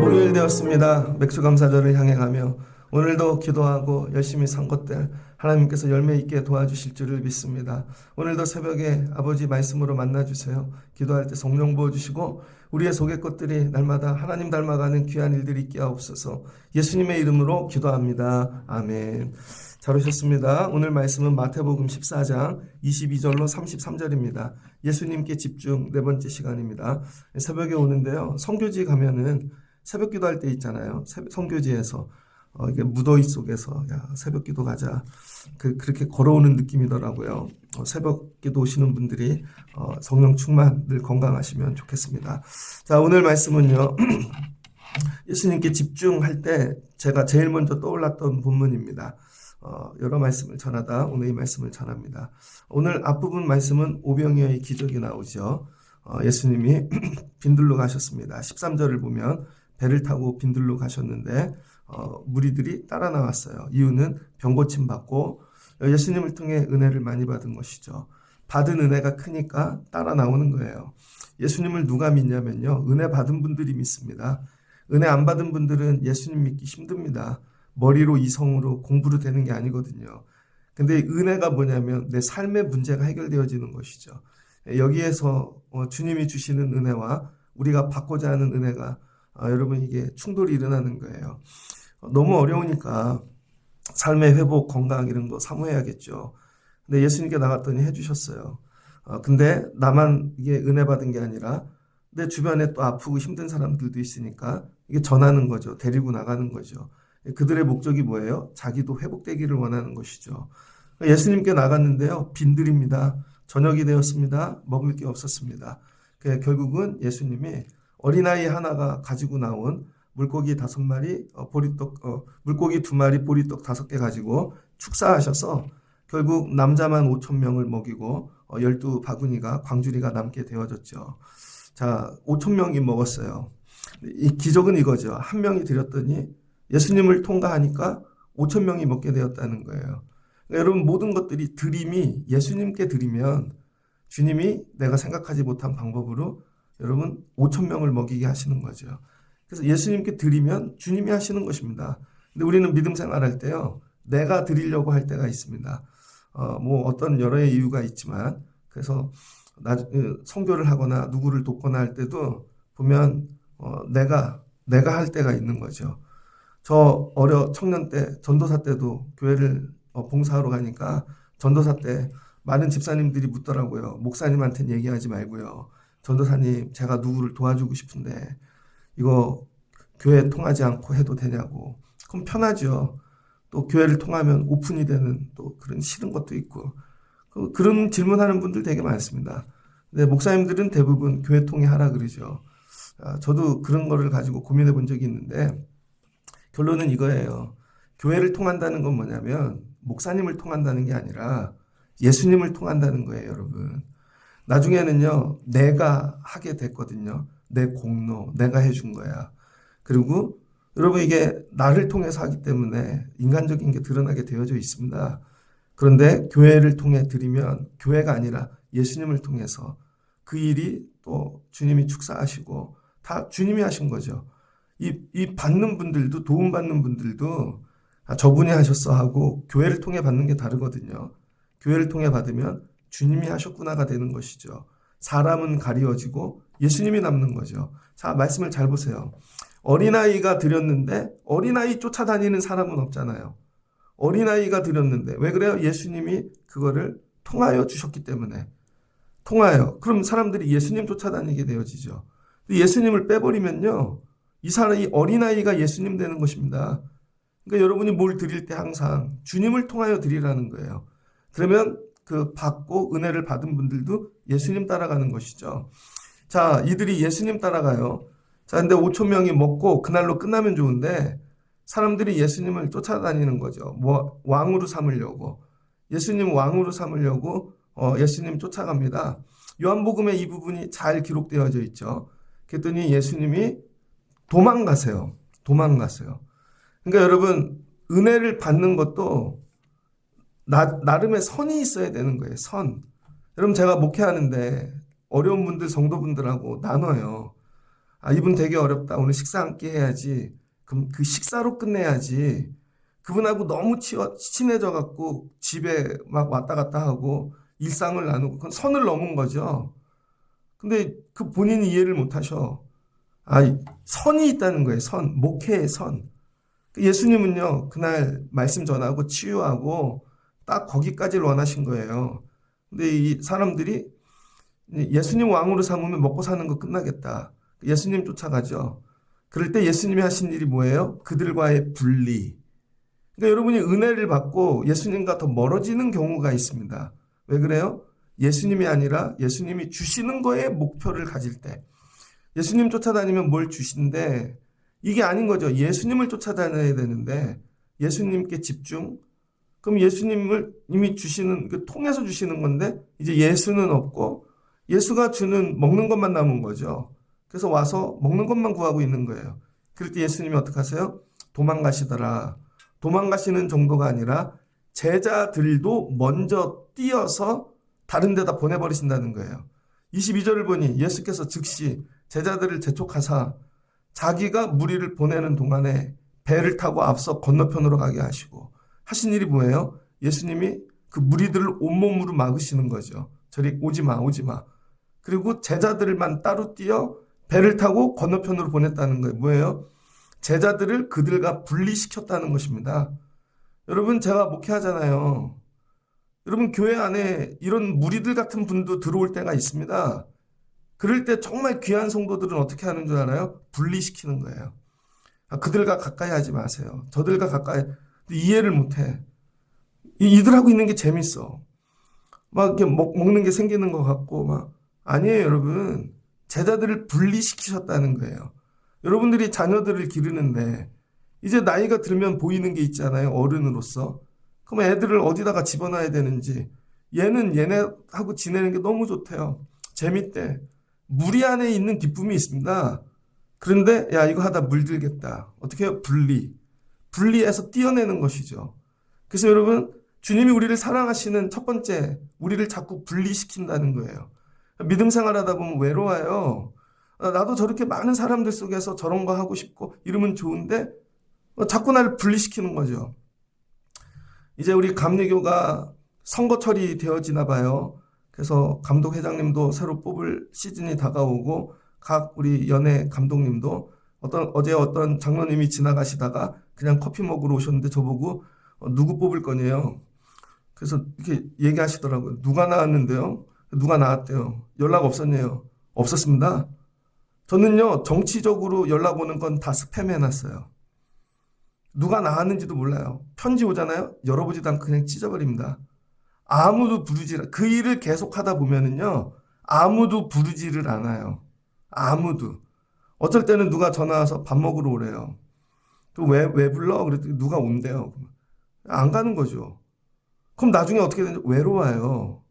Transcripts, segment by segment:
목요일 되었습니다. 맥주감사절을 향해 가며 오늘도 기도하고 열심히 산 것들 하나님께서 열매 있게 도와주실 줄을 믿습니다. 오늘도 새벽에 아버지 말씀으로 만나주세요. 기도할 때 성령 부어주시고 우리의 속의 것들이 날마다 하나님 닮아가는 귀한 일들이 있게 하옵소서. 예수님의 이름으로 기도합니다. 아멘. 잘 오셨습니다. 오늘 말씀은 마태복음 14장 22절로 33절입니다. 예수님께 집중 네 번째 시간입니다. 새벽에 오는데요. 성교지 가면은 새벽 기도할 때 있잖아요. 성교지에서 이게 무더위 속에서 야 새벽 기도 가자 그렇게 걸어오는 느낌이더라고요. 새벽 기도 오시는 분들이 성령 충만 늘 건강하시면 좋겠습니다. 자, 오늘 말씀은요. 예수님께 집중할 때 제가 제일 먼저 떠올랐던 본문입니다. 여러 말씀을 전하다 오늘 이 말씀을 전합니다. 오늘 앞부분 말씀은 오병이어의 기적이 나오죠. 예수님이 빈들로 가셨습니다. 13절을 보면 배를 타고 빈들로 가셨는데 무리들이 따라 나왔어요. 이유는 병 고침 받고 예수님을 통해 은혜를 많이 받은 것이죠. 받은 은혜가 크니까 따라 나오는 거예요. 예수님을 누가 믿냐면요. 은혜 받은 분들이 믿습니다. 은혜 안 받은 분들은 예수님 믿기 힘듭니다. 머리로 이성으로 공부로 되는 게 아니거든요. 근데 은혜가 뭐냐면 내 삶의 문제가 해결되어지는 것이죠. 여기에서 주님이 주시는 은혜와 우리가 받고자 하는 은혜가 여러분 이게 충돌이 일어나는 거예요. 너무 어려우니까 삶의 회복, 건강 이런 거 사모해야겠죠. 근데 예수님께 나갔더니 해주셨어요. 근데 나만 이게 은혜 받은 게 아니라 내 주변에 또 아프고 힘든 사람들도 있으니까 이게 전하는 거죠. 데리고 나가는 거죠. 그들의 목적이 뭐예요? 자기도 회복되기를 원하는 것이죠. 예수님께 나갔는데요. 빈들입니다. 저녁이 되었습니다. 먹을 게 없었습니다. 결국은 예수님이 어린아이 하나가 가지고 나온 물고기 5마리, 물고기 2마리, 보리떡 5개 가지고 축사하셔서 결국 남자만 5,000명을 먹이고 12바구니가 광주리가 남게 되어졌죠. 자, 5,000명이 먹었어요. 이 기적은 이거죠. 한 명이 드렸더니 예수님을 통과하니까 5,000명이 먹게 되었다는 거예요. 그러니까 여러분 모든 것들이 드림이 예수님께 드리면 주님이 내가 생각하지 못한 방법으로 여러분 5,000명을 먹이게 하시는 거죠. 그래서 예수님께 드리면 주님이 하시는 것입니다. 근데 우리는 믿음 생활할 때요. 내가 드리려고 할 때가 있습니다. 뭐 어떤 여러 이유가 있지만 그래서 선교를 하거나 누구를 돕거나 할 때도 보면 내가 할 때가 있는 거죠. 저 청년 때 전도사 때도 교회를 봉사하러 가니까 전도사 때 많은 집사님들이 묻더라고요. 목사님한테는 얘기하지 말고요. 전도사님 제가 누구를 도와주고 싶은데 이거 교회 통하지 않고 해도 되냐고. 그럼 편하죠. 또 교회를 통하면 오픈이 되는 또 그런 싫은 것도 있고 그런 질문하는 분들 되게 많습니다. 근데 목사님들은 대부분 교회 통해 하라 그러죠. 저도 그런 거를 가지고 고민해 본 적이 있는데 결론은 이거예요. 교회를 통한다는 건 뭐냐면 목사님을 통한다는 게 아니라 예수님을 통한다는 거예요, 여러분. 나중에는요, 내가 하게 됐거든요. 내 공로, 내가 해준 거야. 그리고 여러분 이게 나를 통해서 하기 때문에 인간적인 게 드러나게 되어져 있습니다. 그런데 교회를 통해 드리면 교회가 아니라 예수님을 통해서 그 일이 또 주님이 축사하시고 다 주님이 하신 거죠. 이 받는 분들도 도움받는 분들도 저분이 하셨어 하고 교회를 통해 받는 게 다르거든요. 교회를 통해 받으면 주님이 하셨구나가 되는 것이죠. 사람은 가리워지고 예수님이 남는 거죠. 자, 말씀을 잘 보세요. 어린아이가 드렸는데 어린아이 쫓아다니는 사람은 없잖아요. 어린아이가 드렸는데 왜 그래요? 예수님이 그거를 통하여 주셨기 때문에. 통하여. 그럼 사람들이 예수님 쫓아다니게 되어지죠. 예수님을 빼버리면요. 이 어린아이가 예수님 되는 것입니다. 그러니까 여러분이 뭘 드릴 때 항상 주님을 통하여 드리라는 거예요. 그러면 그 받고 은혜를 받은 분들도 예수님 따라가는 것이죠. 자, 이들이 예수님 따라가요. 자, 근데 5,000명이 먹고 그날로 끝나면 좋은데 사람들이 예수님을 쫓아다니는 거죠. 뭐 왕으로 삼으려고. 예수님 왕으로 삼으려고 예수님 쫓아갑니다. 요한복음에 이 부분이 잘 기록되어져 있죠. 그랬더니 예수님이 도망가세요. 그러니까 여러분 은혜를 받는 것도 나름의 선이 있어야 되는 거예요. 선. 여러분 제가 목회하는데 어려운 분들 성도분들하고 나눠요. 아, 이분 되게 어렵다. 오늘 식사 함께 해야지. 그럼 그 식사로 끝내야지. 그분하고 너무 친해져 갖고 집에 막 왔다 갔다 하고 일상을 나누고 그건 선을 넘은 거죠. 근데 그 본인이 이해를 못 하셔. 아, 선이 있다는 거예요. 선. 목회의 선. 예수님은요, 그날 말씀 전하고 치유하고 딱 거기까지를 원하신 거예요. 근데 이 사람들이 예수님 왕으로 삼으면 먹고 사는 거 끝나겠다. 예수님 쫓아가죠. 그럴 때 예수님이 하신 일이 뭐예요? 그들과의 분리. 그러니까 여러분이 은혜를 받고 예수님과 더 멀어지는 경우가 있습니다. 왜 그래요? 예수님이 아니라 예수님이 주시는 거에 목표를 가질 때. 예수님 쫓아다니면 뭘 주신데 이게 아닌 거죠. 예수님을 쫓아다녀야 되는데 예수님께 집중. 그럼 예수님을 이미 주시는 통해서 주시는 건데 이제 예수는 없고 예수가 주는 먹는 것만 남은 거죠. 그래서 와서 먹는 것만 구하고 있는 거예요. 그럴 때 예수님이 어떻게 하세요? 도망가시더라. 도망가시는 정도가 아니라 제자들도 먼저 뛰어서 다른 데다 보내버리신다는 거예요. 22절을 보니 예수께서 즉시 제자들을 재촉하사 자기가 무리를 보내는 동안에 배를 타고 앞서 건너편으로 가게 하시고 하신 일이 뭐예요? 예수님이 그 무리들을 온몸으로 막으시는 거죠. 저리 오지 마, 오지 마. 그리고 제자들만 따로 뛰어 배를 타고 건너편으로 보냈다는 거예요. 뭐예요? 제자들을 그들과 분리시켰다는 것입니다. 여러분 제가 목회하잖아요. 여러분 교회 안에 이런 무리들 같은 분도 들어올 때가 있습니다. 그럴 때 정말 귀한 성도들은 어떻게 하는 줄 알아요? 분리시키는 거예요. 아, 그들과 가까이 하지 마세요. 저들과 가까이 이해를 못해. 이들하고 있는 게 재밌어. 막 이렇게 먹는 게 생기는 것 같고 막 아니에요, 여러분. 제자들을 분리시키셨다는 거예요. 여러분들이 자녀들을 기르는데 이제 나이가 들면 보이는 게 있잖아요. 어른으로서. 그럼 애들을 어디다가 집어넣어야 되는지 얘는 얘네하고 지내는 게 너무 좋대요. 재밌대. 무리 안에 있는 기쁨이 있습니다. 그런데 야 이거 하다 물들겠다. 어떻게 해요? 분리해서 띄어내는 것이죠. 그래서 여러분 주님이 우리를 사랑하시는 첫 번째 우리를 자꾸 분리시킨다는 거예요. 믿음 생활하다 보면 외로워요. 나도 저렇게 많은 사람들 속에서 저런 거 하고 싶고 이러면 좋은데 자꾸 나를 분리시키는 거죠. 이제 우리 감리교가 선거철이 되어지나 봐요. 그래서 감독 회장님도 새로 뽑을 시즌이 다가오고 각 우리 연예 감독님도 어제 어떤 장로님이 지나가시다가 그냥 커피 먹으러 오셨는데 저보고 누구 뽑을 거냐요. 그래서 이렇게 얘기하시더라고요. 누가 나왔는데요? 누가 나왔대요? 연락 없었네요. 없었습니다. 저는요 정치적으로 연락 오는 건 다 스팸 해놨어요. 누가 나왔는지도 몰라요. 편지 오잖아요. 열어보지도 않고 그냥 찢어버립니다. 아무도 부르질 그 일을 계속하다 보면은요 아무도 부르지를 않아요. 아무도. 어쩔 때는 누가 전화 와서 밥 먹으러 오래요. 또 왜 불러? 그랬더니 누가 온대요. 안 가는 거죠. 그럼 나중에 어떻게 되는지 외로워요.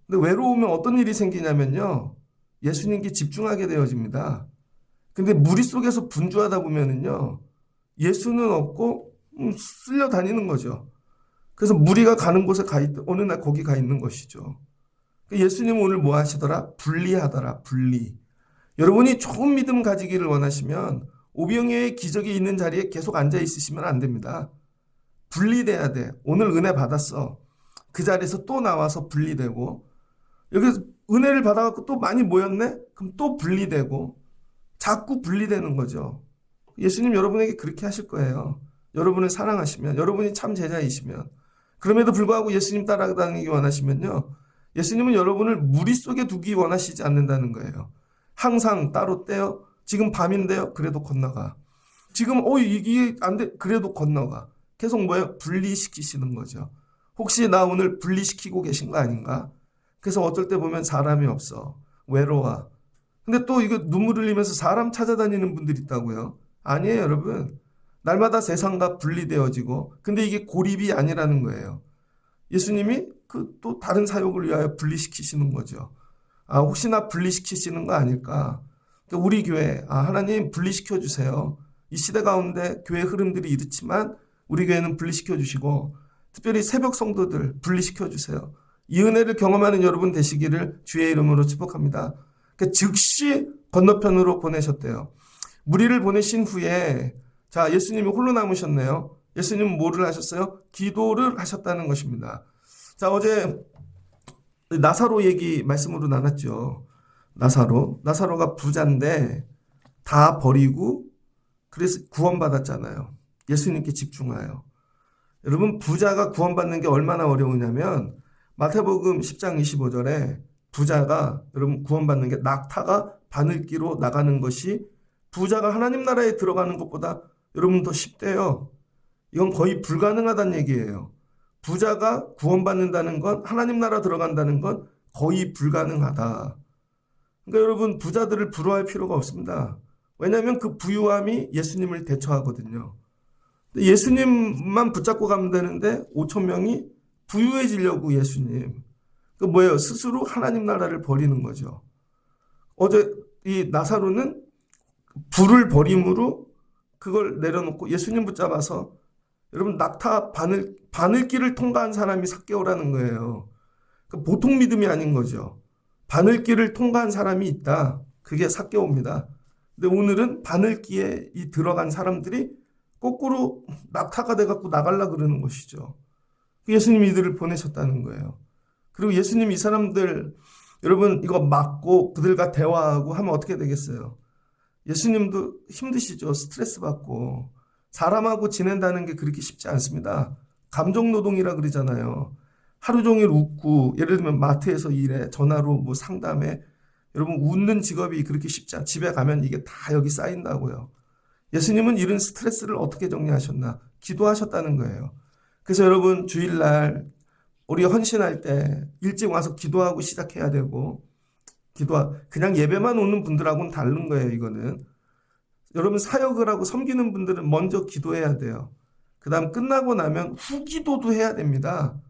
근데 외로우면 어떤 일이 생기냐면요 예수님께 집중하게 되어집니다. 근데 무리 속에서 분주하다 보면은요 예수는 없고 쓸려 다니는 거죠. 그래서 무리가 가는 곳에 어느 날 거기 가 있는 것이죠. 예수님은 오늘 뭐 하시더라? 분리하더라. 분리. 여러분이 좋은 믿음 가지기를 원하시면 오병이어의 기적이 있는 자리에 계속 앉아 있으시면 안 됩니다. 분리돼야 돼. 오늘 은혜 받았어. 그 자리에서 또 나와서 분리되고 여기서 은혜를 받아갖고 또 많이 모였네? 그럼 또 분리되고 자꾸 분리되는 거죠. 예수님 여러분에게 그렇게 하실 거예요. 여러분을 사랑하시면, 여러분이 참 제자이시면, 그럼에도 불구하고 예수님 따라다니기 원하시면요. 예수님은 여러분을 무리 속에 두기 원하시지 않는다는 거예요. 항상 따로 떼어, 지금 밤인데요. 그래도 건너가. 지금, 이게 안 돼. 그래도 건너가. 계속 뭐예요? 분리시키시는 거죠. 혹시 나 오늘 분리시키고 계신 거 아닌가? 그래서 어떨 때 보면 사람이 없어. 외로워. 근데 또 이거 눈물 흘리면서 사람 찾아다니는 분들이 있다고요. 아니에요, 여러분. 날마다 세상과 분리되어지고, 근데 이게 고립이 아니라는 거예요. 예수님이 그 또 다른 사역을 위하여 분리시키시는 거죠. 아, 혹시나 분리시키시는 거 아닐까? 그러니까 우리 교회, 하나님 분리시켜 주세요. 이 시대 가운데 교회 흐름들이 이렇지만 우리 교회는 분리시켜 주시고 특별히 새벽 성도들 분리시켜 주세요. 이 은혜를 경험하는 여러분 되시기를 주의 이름으로 축복합니다. 그러니까 즉시 건너편으로 보내셨대요. 무리를 보내신 후에 자, 예수님이 홀로 남으셨네요. 예수님은 뭐를 하셨어요? 기도를 하셨다는 것입니다. 자, 어제 나사로 얘기 말씀으로 나눴죠. 나사로가 부자인데 다 버리고 그래서 구원받았잖아요. 예수님께 집중하여. 여러분, 부자가 구원받는 게 얼마나 어려우냐면 마태복음 10장 25절에 부자가 여러분 구원받는 게 낙타가 바늘기로 나가는 것이 부자가 하나님 나라에 들어가는 것보다 여러분 더 쉽대요. 이건 거의 불가능하다는 얘기예요. 부자가 구원받는다는 건 하나님 나라 들어간다는 건 거의 불가능하다. 그러니까 여러분 부자들을 부러워할 필요가 없습니다. 왜냐하면 그 부유함이 예수님을 대처하거든요. 예수님만 붙잡고 가면 되는데 5천 명이 부유해지려고 예수님. 그 뭐예요? 스스로 하나님 나라를 버리는 거죠. 어제 이 나사로는 불을 버림으로 그걸 내려놓고 예수님 붙잡아서 여러분 낙타 바늘길을 통과한 사람이 삭개오라는 거예요. 그러니까 보통 믿음이 아닌 거죠. 바늘길을 통과한 사람이 있다. 그게 삭개오입니다. 근데 오늘은 바늘길에 들어간 사람들이 거꾸로 낙타가 돼갖고 나가려 그러는 것이죠. 예수님이 이들을 보내셨다는 거예요. 그리고 예수님이 이 사람들 여러분 이거 막고 그들과 대화하고 하면 어떻게 되겠어요? 예수님도 힘드시죠. 스트레스 받고. 사람하고 지낸다는 게 그렇게 쉽지 않습니다. 감정노동이라 그러잖아요. 하루 종일 웃고 예를 들면 마트에서 일해 전화로 뭐 상담해 여러분 웃는 직업이 그렇게 쉽지 않아. 집에 가면 이게 다 여기 쌓인다고요. 예수님은 이런 스트레스를 어떻게 정리하셨나? 기도하셨다는 거예요. 그래서 여러분 주일날 우리 헌신할 때 일찍 와서 기도하고 시작해야 되고 그냥 예배만 오는 분들하고는 다른 거예요. 이거는 여러분 사역을 하고 섬기는 분들은 먼저 기도해야 돼요. 그 다음 끝나고 나면 후기도도 해야 됩니다.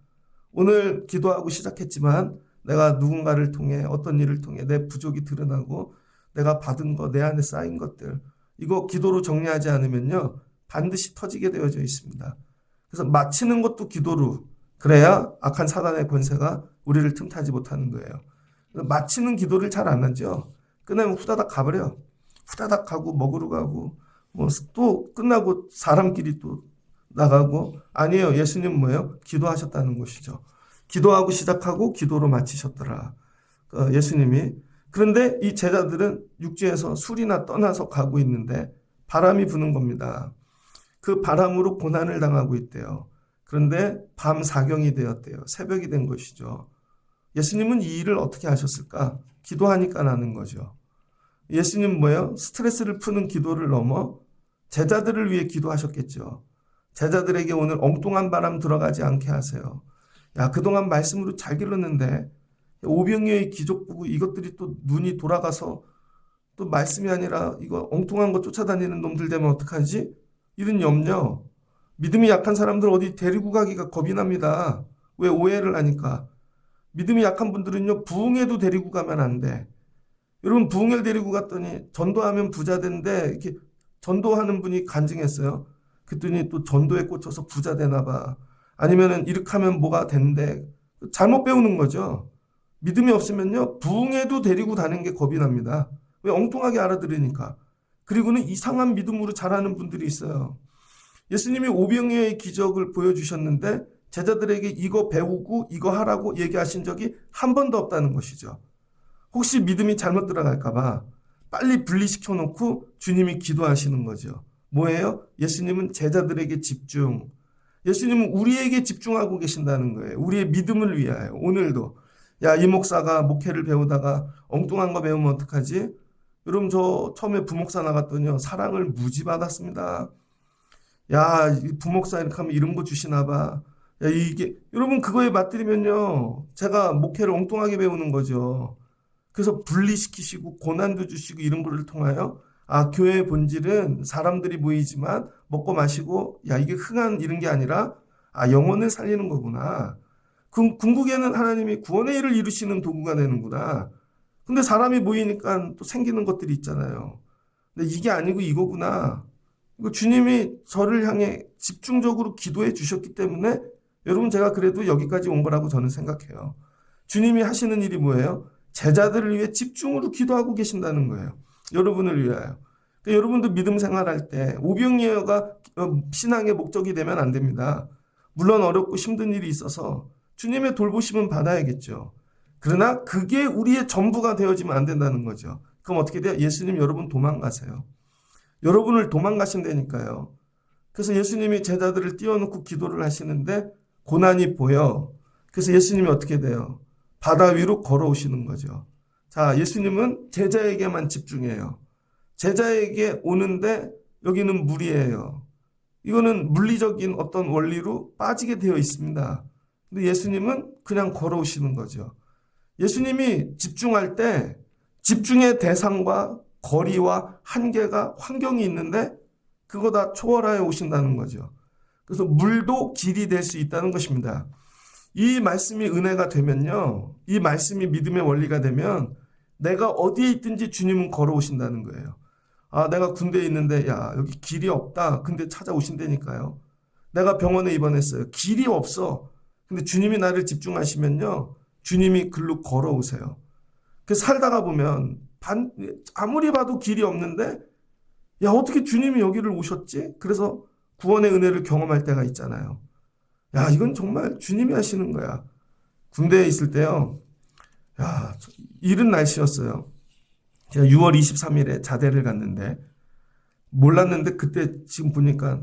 오늘 기도하고 시작했지만 내가 누군가를 통해 어떤 일을 통해 내 부족이 드러나고 내가 받은 거 내 안에 쌓인 것들 이거 기도로 정리하지 않으면요 반드시 터지게 되어져 있습니다. 그래서 마치는 것도 기도로 그래야 악한 사단의 권세가 우리를 틈타지 못하는 거예요. 마치는 기도를 잘 안 하죠. 끝나면 후다닥 가버려. 후다닥 가고 먹으러 가고 뭐 또 끝나고 사람끼리 또 나가고 아니에요. 예수님 뭐예요? 기도하셨다는 것이죠. 기도하고 시작하고 기도로 마치셨더라. 예수님이. 그런데 이 제자들은 육지에서 술이나 떠나서 가고 있는데 바람이 부는 겁니다. 그 바람으로 고난을 당하고 있대요. 그런데 밤 4경이 되었대요. 새벽이 된 것이죠. 예수님은 이 일을 어떻게 하셨을까? 기도하니까 나는 거죠. 예수님 뭐예요? 스트레스를 푸는 기도를 넘어 제자들을 위해 기도하셨겠죠. 제자들에게 오늘 엉뚱한 바람 들어가지 않게 하세요. 야, 그동안 말씀으로 잘 길렀는데 오병이어의 기적 보고 이것들이 또 눈이 돌아가서 또 말씀이 아니라 이거 엉뚱한 거 쫓아다니는 놈들 되면 어떡하지? 이런 염려. 믿음이 약한 사람들 어디 데리고 가기가 겁이 납니다. 왜? 오해를 하니까. 믿음이 약한 분들은요, 부흥회도 데리고 가면 안 돼. 여러분, 부흥회를 데리고 갔더니 전도하면 부자 된대. 이렇게 전도하는 분이 간증했어요. 그랬더니 또 전도에 꽂혀서 부자 되나 봐. 아니면은 이렇게 하면 뭐가 된대. 잘못 배우는 거죠. 믿음이 없으면요, 부흥회도 데리고 다니는 게 겁이 납니다. 왜? 엉뚱하게 알아들으니까. 그리고는 이상한 믿음으로 자라는 분들이 있어요. 예수님이 오병이어의 기적을 보여주셨는데 제자들에게 이거 배우고 이거 하라고 얘기하신 적이 한 번도 없다는 것이죠. 혹시 믿음이 잘못 들어갈까봐 빨리 분리시켜 놓고 주님이 기도하시는 거죠. 뭐예요? 예수님은 제자들에게 집중. 예수님은 우리에게 집중하고 계신다는 거예요. 우리의 믿음을 위하여. 오늘도 야, 이 목사가 목회를 배우다가 엉뚱한 거 배우면 어떡하지? 여러분 저 처음에 부목사 나갔더니요. 사랑을 무지 받았습니다. 야, 부목사 이렇게 하면 이런 거 주시나 봐. 야, 이게 여러분 그거에 맞들이면요. 제가 목회를 엉뚱하게 배우는 거죠. 그래서 분리시키시고 고난도 주시고 이런 거를 통하여 아, 교회의 본질은 사람들이 모이지만 먹고 마시고 야, 이게 흥한 이런 게 아니라 아, 영혼을 살리는 거구나. 궁극에는 하나님이 구원의 일을 이루시는 도구가 되는구나. 근데 사람이 모이니까 또 생기는 것들이 있잖아요. 근데 이게 아니고 이거구나. 이거 주님이 저를 향해 집중적으로 기도해 주셨기 때문에 여러분, 제가 그래도 여기까지 온 거라고 저는 생각해요. 주님이 하시는 일이 뭐예요? 제자들을 위해 집중으로 기도하고 계신다는 거예요. 여러분을 위하여. 그러니까 여러분도 믿음 생활할 때 오병이어가 신앙의 목적이 되면 안 됩니다. 물론 어렵고 힘든 일이 있어서 주님의 돌보심은 받아야겠죠. 그러나 그게 우리의 전부가 되어지면 안 된다는 거죠. 그럼 어떻게 돼요? 예수님, 여러분 도망가세요. 여러분을 도망가신다니까요. 그래서 예수님이 제자들을 띄워놓고 기도를 하시는데 고난이 보여. 그래서 예수님이 어떻게 돼요? 바다 위로 걸어오시는 거죠. 자, 예수님은 제자에게만 집중해요. 제자에게 오는데 여기는 물이에요. 이거는 물리적인 어떤 원리로 빠지게 되어 있습니다. 근데 예수님은 그냥 걸어오시는 거죠. 예수님이 집중할 때 집중의 대상과 거리와 한계가 환경이 있는데 그거 다 초월하여 오신다는 거죠. 그래서 물도 길이 될 수 있다는 것입니다. 이 말씀이 은혜가 되면요. 이 말씀이 믿음의 원리가 되면 내가 어디에 있든지 주님은 걸어오신다는 거예요. 아, 내가 군대에 있는데 야, 여기 길이 없다. 근데 찾아오신다니까요. 내가 병원에 입원했어요. 길이 없어. 근데 주님이 나를 집중하시면요. 주님이 글로 걸어오세요. 그래서 살다가 보면 아무리 봐도 길이 없는데 야, 어떻게 주님이 여기를 오셨지? 그래서 구원의 은혜를 경험할 때가 있잖아요. 야, 이건 정말 주님이 하시는 거야. 군대에 있을 때요. 야, 이른 날씨였어요. 제가 6월 23일에 자대를 갔는데 몰랐는데 그때 지금 보니까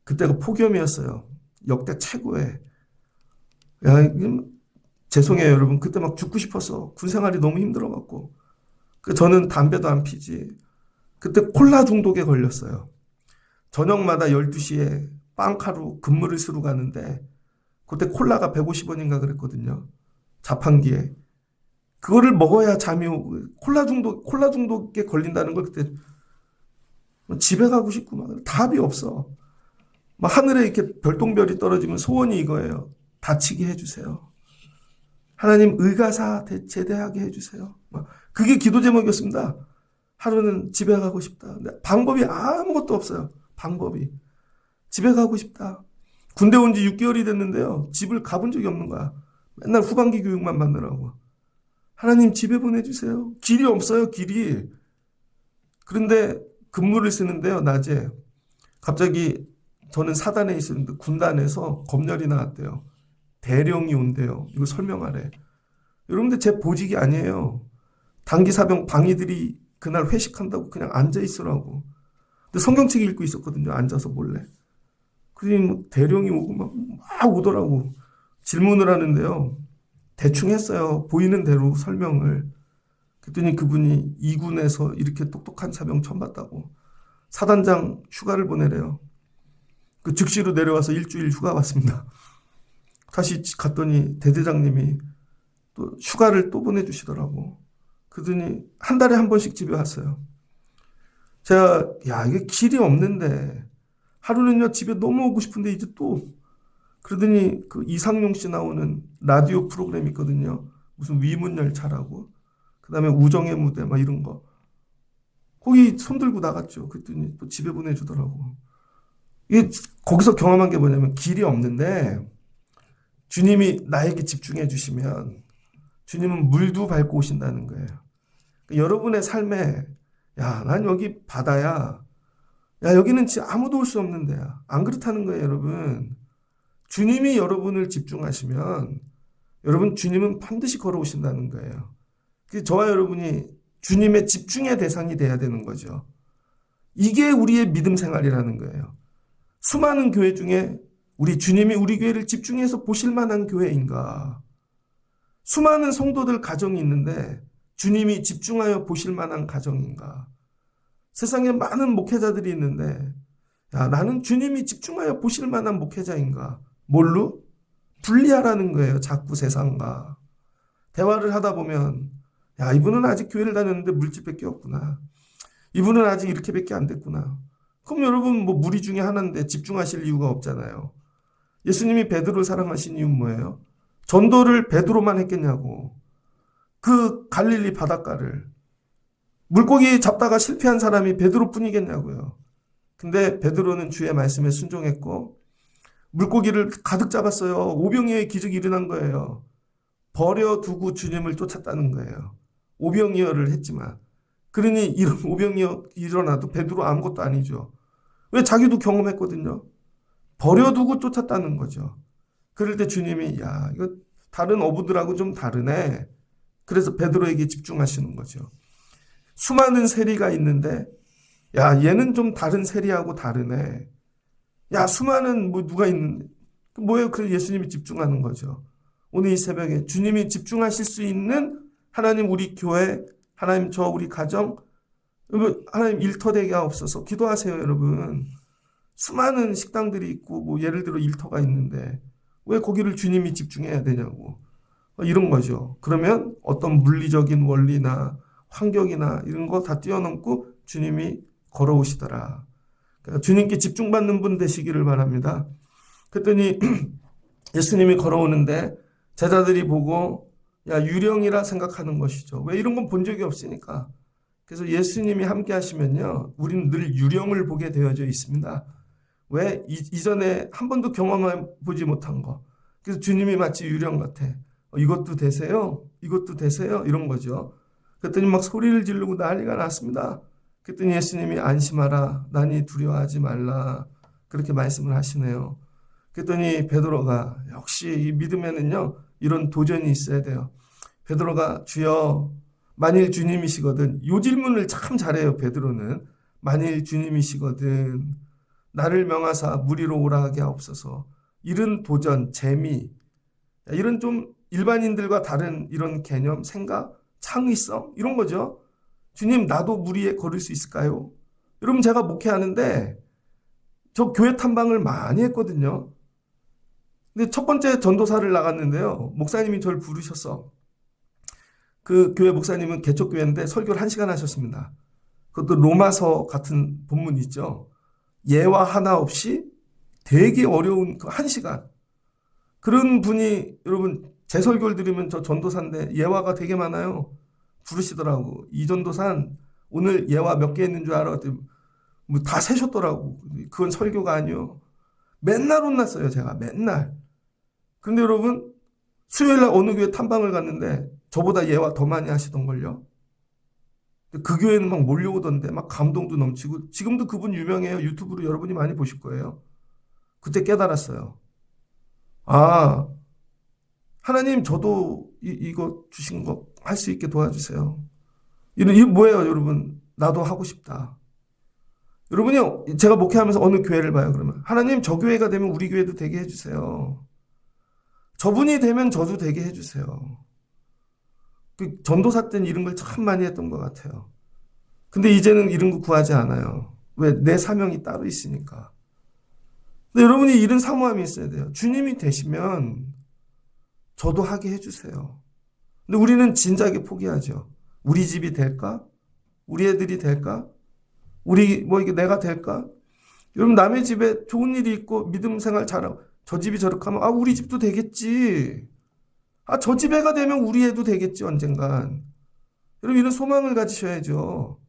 그때가 폭염이었어요. 역대 최고의. 야, 죄송해요, 여러분. 그때 막 죽고 싶어서 군 생활이 너무 힘들어갖고. 저는 담배도 안 피지. 그때 콜라 중독에 걸렸어요. 저녁마다 12시에 빵카루 근무를 쓰러 가는데 그때 콜라가 150원인가 그랬거든요. 자판기에. 그거를 먹어야 잠이 오고 콜라 중독에 걸린다는 걸 그때 집에 가고 싶고 막 답이 없어. 막 하늘에 이렇게 별똥별이 떨어지면 소원이 이거예요. 다치게 해주세요. 하나님 의가사 제대하게 해주세요. 그게 기도 제목이었습니다. 하루는 집에 가고 싶다. 방법이 아무것도 없어요. 방법이. 집에 가고 싶다. 군대 온 지 6개월이 됐는데요. 집을 가본 적이 없는 거야. 맨날 후반기 교육만 받느라고. 하나님 집에 보내주세요. 길이 없어요. 길이. 그런데 근무를 쓰는데요. 낮에. 갑자기 저는 사단에 있었는데 군단에서 검열이 나왔대요. 대령이 온대요. 이거 설명하래. 여러분들 제 보직이 아니에요. 단기사병 방위들이 그날 회식한다고 그냥 앉아있으라고. 근데 성경책 읽고 있었거든요. 앉아서 몰래. 그러니 뭐 대령이 오고 막 오더라고. 질문을 하는데요. 대충 했어요. 보이는 대로 설명을. 그랬더니 그분이 2군에서 이렇게 똑똑한 사병 처음 봤다고. 사단장 휴가를 보내래요. 그 즉시로 내려와서 일주일 휴가 왔습니다. 다시 갔더니 대대장님이 또 휴가를 또 보내주시더라고. 그러더니 한 달에 한 번씩 집에 왔어요. 제가 야, 이게 길이 없는데 하루는요 집에 너무 오고 싶은데 이제 또 그러더니 그 이상용 씨 나오는 라디오 프로그램 있거든요. 무슨 위문열차라고. 그 다음에 우정의 무대 막 이런 거. 거기 손들고 나갔죠. 그랬더니 또 집에 보내주더라고. 이게 거기서 경험한 게 뭐냐면 길이 없는데 주님이 나에게 집중해 주시면 주님은 물도 밟고 오신다는 거예요. 여러분의 삶에 야, 난 여기 바다야. 야, 여기는 진짜 아무도 올 수 없는 데야. 안 그렇다는 거예요, 여러분. 주님이 여러분을 집중하시면 여러분 주님은 반드시 걸어오신다는 거예요. 그래서 저와 여러분이 주님의 집중의 대상이 돼야 되는 거죠. 이게 우리의 믿음 생활이라는 거예요. 수많은 교회 중에 우리 주님이 우리 교회를 집중해서 보실 만한 교회인가? 수많은 성도들 가정이 있는데 주님이 집중하여 보실 만한 가정인가? 세상에 많은 목회자들이 있는데 야, 나는 주님이 집중하여 보실 만한 목회자인가? 뭘로? 분리하라는 거예요. 자꾸 세상과. 대화를 하다 보면 야, 이분은 아직 교회를 다녔는데 물집밖에 없구나. 이분은 아직 이렇게밖에 안 됐구나. 그럼 여러분 뭐 무리 중에 하나인데 집중하실 이유가 없잖아요. 예수님이 베드로를 사랑하신 이유는 뭐예요? 전도를 베드로만 했겠냐고. 그 갈릴리 바닷가를. 물고기 잡다가 실패한 사람이 베드로뿐이겠냐고요. 근데 베드로는 주의 말씀에 순종했고 물고기를 가득 잡았어요. 오병이어의 기적이 일어난 거예요. 버려두고 주님을 쫓았다는 거예요. 오병이어를 했지만. 그러니 이런 오병이어 일어나도 베드로 아무것도 아니죠. 왜? 자기도 경험했거든요. 버려두고 쫓았다는 거죠. 그럴 때 주님이 야, 이거 다른 어부들하고 좀 다르네. 그래서 베드로에게 집중하시는 거죠. 수많은 세리가 있는데 야, 얘는 좀 다른 세리하고 다르네. 야, 수많은 뭐 누가 있는데 뭐예요? 그래서 예수님이 집중하는 거죠. 오늘 이 새벽에 주님이 집중하실 수 있는 하나님 우리 교회, 하나님 저 우리 가정, 하나님 일터되게 하옵소서. 기도하세요, 여러분. 수많은 식당들이 있고 뭐 예를 들어 일터가 있는데 왜 거기를 주님이 집중해야 되냐고. 이런 거죠. 그러면 어떤 물리적인 원리나 환경이나 이런 거 다 뛰어넘고 주님이 걸어오시더라. 그러니까 주님께 집중받는 분 되시기를 바랍니다. 그랬더니 예수님이 걸어오는데 제자들이 보고 야, 유령이라 생각하는 것이죠. 왜? 이런 건 본 적이 없으니까. 그래서 예수님이 함께 하시면요, 우리는 늘 유령을 보게 되어져 있습니다. 왜? 이전에 한 번도 경험해 보지 못한 거. 그래서 주님이 마치 유령 같아. 이것도 되세요? 이것도 되세요? 이런 거죠. 그랬더니 막 소리를 지르고 난리가 났습니다. 그랬더니 예수님이 안심하라. 나니 두려워하지 말라. 그렇게 말씀을 하시네요. 그랬더니 베드로가 역시 이 믿음에는요, 이런 도전이 있어야 돼요. 베드로가 주여, 만일 주님이시거든. 이 질문을 참 잘해요, 베드로는. 만일 주님이시거든. 나를 명하사 무리로 오라 하게 하옵소서. 이런 도전, 재미, 이런 좀 일반인들과 다른 이런 개념, 생각, 창의성 이런 거죠. 주님, 나도 무리에 걸을 수 있을까요? 여러분, 제가 목회하는데 저 교회 탐방을 많이 했거든요. 근데 첫 번째 전도사를 나갔는데요. 목사님이 저를 부르셨어. 그 교회 목사님은 개척교회인데 설교를 1시간 하셨습니다. 그것도 로마서 같은 본문 있죠. 예와 하나 없이 되게 어려운 그 1시간. 그런 분이 여러분 제 설교를 들으면 저 전도사인데 예화가 되게 많아요. 부르시더라고. 이 전도사는 오늘 예화 몇 개 있는 줄 알아? 뭐 다 세셨더라고. 그건 설교가 아니요. 맨날 혼났어요, 제가. 맨날. 근데 여러분 수요일날 어느 교회 탐방을 갔는데 저보다 예화 더 많이 하시던걸요. 그 교회는 막 몰려오던데 막 감동도 넘치고 지금도 그분 유명해요. 유튜브로 여러분이 많이 보실 거예요. 그때 깨달았어요. 아, 하나님 저도 이거 주신 거 할 수 있게 도와주세요. 이거 뭐예요, 여러분? 나도 하고 싶다. 여러분이 제가 목회하면서 어느 교회를 봐요, 그러면. 하나님 저 교회가 되면 우리 교회도 되게 해주세요. 저분이 되면 저도 되게 해주세요. 그 전도사 때는 이런 걸 참 많이 했던 것 같아요. 근데 이제는 이런 거 구하지 않아요. 왜? 내 사명이 따로 있으니까. 근데 여러분이 이런 사모함이 있어야 돼요. 주님이 되시면 저도 하게 해주세요. 근데 우리는 진작에 포기하죠. 우리 집이 될까? 우리 애들이 될까? 우리 뭐 이게 내가 될까? 여러분 남의 집에 좋은 일이 있고 믿음 생활 잘하고 저 집이 저렇게 하면 아 우리 집도 되겠지. 아 저 집 애가 되면 우리 애도 되겠지 언젠간. 여러분 이런 소망을 가지셔야죠.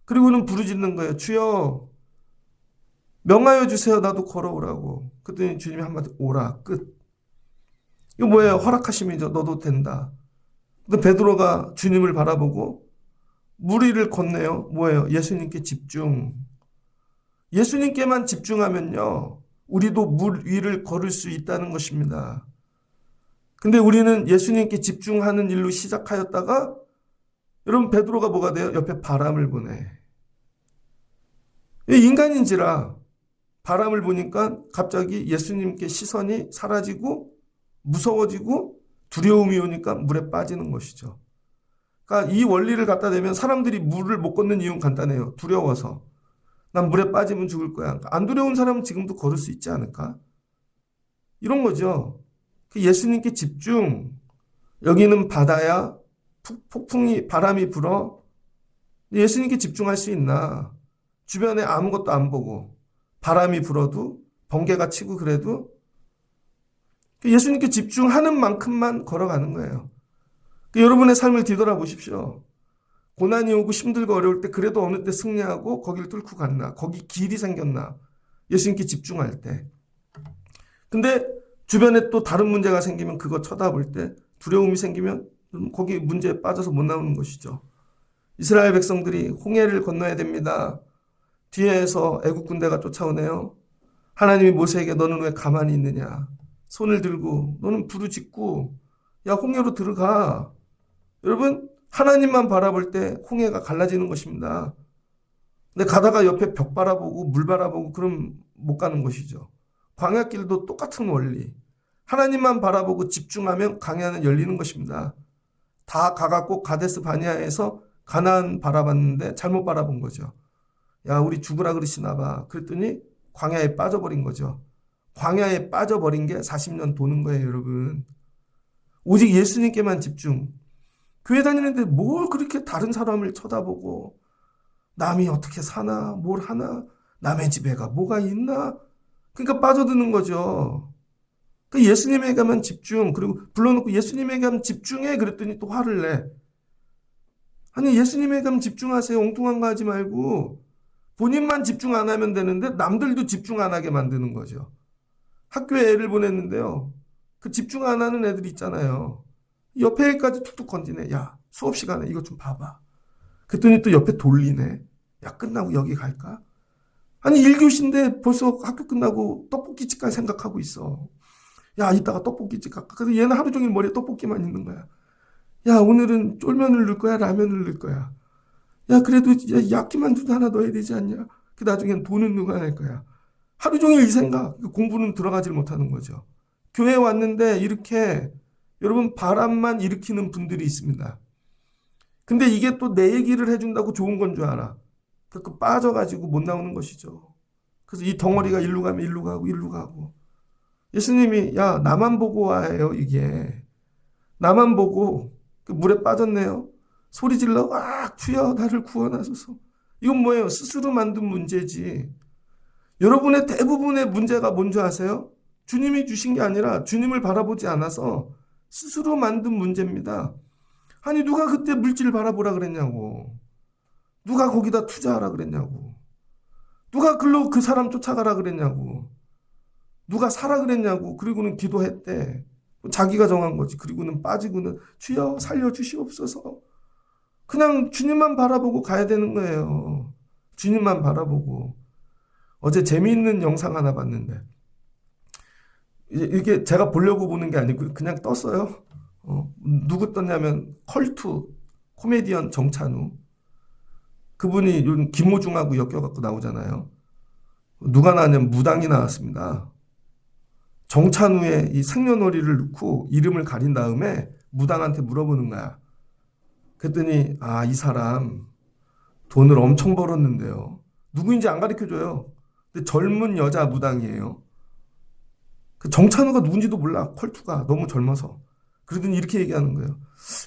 그리고는 부르짖는 거예요. 주여 명하여 주세요. 나도 걸어오라고. 그랬더니 주님이 한마디 오라 끝. 이거 뭐예요? 허락하심이죠. 너도 된다. 근데 베드로가 주님을 바라보고 무리를 건네요. 뭐예요? 예수님께 집중. 예수님께만 집중하면요. 우리도 물 위를 걸을 수 있다는 것입니다. 근데 우리는 예수님께 집중하는 일로 시작하였다가 여러분 베드로가 뭐가 돼요? 옆에 바람을 보내. 인간인지라 바람을 보니까 갑자기 예수님께 시선이 사라지고 무서워지고 두려움이 오니까 물에 빠지는 것이죠. 그러니까 이 원리를 갖다 대면 사람들이 물을 못 걷는 이유는 간단해요. 두려워서. 난 물에 빠지면 죽을 거야. 안 두려운 사람은 지금도 걸을 수 있지 않을까? 이런 거죠. 예수님께 집중. 여기는 바다야. 폭풍이 바람이 불어. 예수님께 집중할 수 있나? 주변에 아무것도 안 보고 바람이 불어도 번개가 치고 그래도 예수님께 집중하는 만큼만 걸어가는 거예요. 여러분의 삶을 뒤돌아보십시오. 고난이 오고 힘들고 어려울 때 그래도 어느 때 승리하고 거기를 뚫고 갔나? 거기 길이 생겼나? 예수님께 집중할 때. 근데 주변에 또 다른 문제가 생기면 그거 쳐다볼 때 두려움이 생기면 거기 문제에 빠져서 못 나오는 것이죠. 이스라엘 백성들이 홍해를 건너야 됩니다. 뒤에서 애국 군대가 쫓아오네요. 하나님이 모세에게 너는 왜 가만히 있느냐. 손을 들고 너는 부르짖고 야 홍해로 들어가. 여러분 하나님만 바라볼 때 홍해가 갈라지는 것입니다. 근데 가다가 옆에 벽 바라보고 물 바라보고 그럼 못 가는 것이죠. 광야길도 똑같은 원리. 하나님만 바라보고 집중하면 광야는 열리는 것입니다. 다 가갖고 가데스 바니아에서 가나안 바라봤는데 잘못 바라본 거죠. 야 우리 죽으라 그러시나 봐. 그랬더니 광야에 빠져버린 거죠. 광야에 빠져버린 게 40년 도는 거예요, 여러분. 오직 예수님께만 집중. 교회 다니는데 뭘 그렇게 다른 사람을 쳐다보고 남이 어떻게 사나 뭘 하나 남의 집에가 뭐가 있나 그러니까 빠져드는 거죠. 그러니까 예수님에게만 집중. 그리고 불러놓고 예수님에게만 집중해 그랬더니 또 화를 내. 아니 예수님에게만 집중하세요. 엉뚱한 거 하지 말고 본인만 집중 안 하면 되는데 남들도 집중 안 하게 만드는 거죠. 학교에 애를 보냈는데요. 그 집중 안 하는 애들 있잖아요. 옆에 애까지 툭툭 건지네. 야 수업 시간에 이거 좀 봐봐. 그랬더니 또 옆에 돌리네. 야 끝나고 여기 갈까? 아니 1교시인데 벌써 학교 끝나고 떡볶이집 갈 생각하고 있어. 야 이따가 떡볶이집 갈까? 그래서 얘는 하루 종일 머리에 떡볶이만 있는 거야. 야 오늘은 쫄면을 넣을 거야? 라면을 넣을 거야? 야 그래도 야끼만두도 하나 넣어야 되지 않냐? 그 나중엔 돈은 누가 낼 거야? 하루 종일 이 생각. 공부는 들어가질 못하는 거죠. 교회에 왔는데 이렇게 여러분 바람만 일으키는 분들이 있습니다. 근데 이게 또 내 얘기를 해준다고 좋은 건 줄 알아. 그 빠져가지고 못 나오는 것이죠. 그래서 이 덩어리가 일로 가면 일로 가고 일로 가고. 예수님이 야 나만 보고 와요 이게. 나만 보고 그 물에 빠졌네요. 소리 질러 아 주여 나를 구원하소서. 이건 뭐예요? 스스로 만든 문제지. 여러분의 대부분의 문제가 뭔지 아세요? 주님이 주신 게 아니라 주님을 바라보지 않아서 스스로 만든 문제입니다. 아니 누가 그때 물질 바라보라 그랬냐고. 누가 거기다 투자하라 그랬냐고. 누가 글로 그 사람 쫓아가라 그랬냐고. 누가 사라 그랬냐고. 그리고는 기도했대. 자기가 정한 거지. 그리고는 빠지고는 주여 살려주시옵소서. 그냥 주님만 바라보고 가야 되는 거예요. 주님만 바라보고. 어제 재미있는 영상 하나 봤는데 이게 제가 보려고 보는 게 아니고 그냥 떴어요. 누구 떴냐면 컬투 코미디언 정찬우. 그분이 요즘 김호중하고 엮여갖고 나오잖아요. 누가 나왔냐면 무당이 나왔습니다. 정찬우의 이 생년월일을 넣고 이름을 가린 다음에 무당한테 물어보는 거야. 그랬더니 이 사람 돈을 엄청 벌었는데요. 누구인지 안 가르쳐줘요. 근데 젊은 여자 무당이에요. 그 정찬우가 누군지도 몰라. 컬투가 너무 젊어서. 그러더니 이렇게 얘기하는 거예요.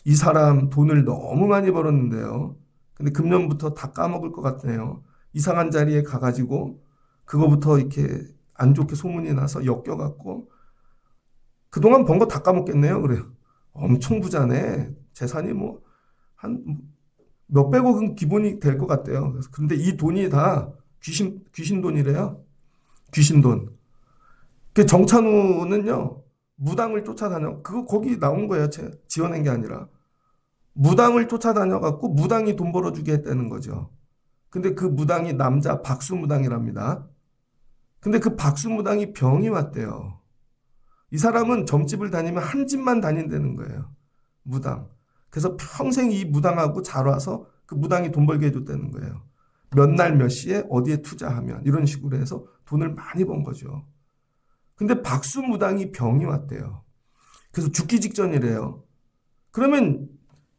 이 사람 돈을 너무 많이 벌었는데요. 근데 금년부터 다 까먹을 것 같네요. 이상한 자리에 가가지고 그거부터 이렇게 안 좋게 소문이 나서 엮여갖고 그동안 번 거 다 까먹겠네요. 그래요. 엄청 부자네. 재산이 뭐 한 몇백억은 기본이 될 것 같대요. 그런데 이 돈이 다 귀신 돈이래요. 귀신 돈. 그 정찬우는요. 무당을 쫓아다녀. 그거 거기 나온 거예요. 지어낸 게 아니라. 무당을 쫓아다녀갖고 무당이 돈 벌어주게 했다는 거죠. 근데 그 무당이 남자 박수무당이랍니다. 근데 그 박수무당이 병이 왔대요. 이 사람은 점집을 다니면 한 집만 다닌다는 거예요. 무당. 그래서 평생 이 무당하고 잘 와서 그 무당이 돈 벌게 해줬다는 거예요. 몇 날 몇 시에 어디에 투자하면 이런 식으로 해서 돈을 많이 번 거죠. 근데 박수무당이 병이 왔대요. 그래서 죽기 직전이래요. 그러면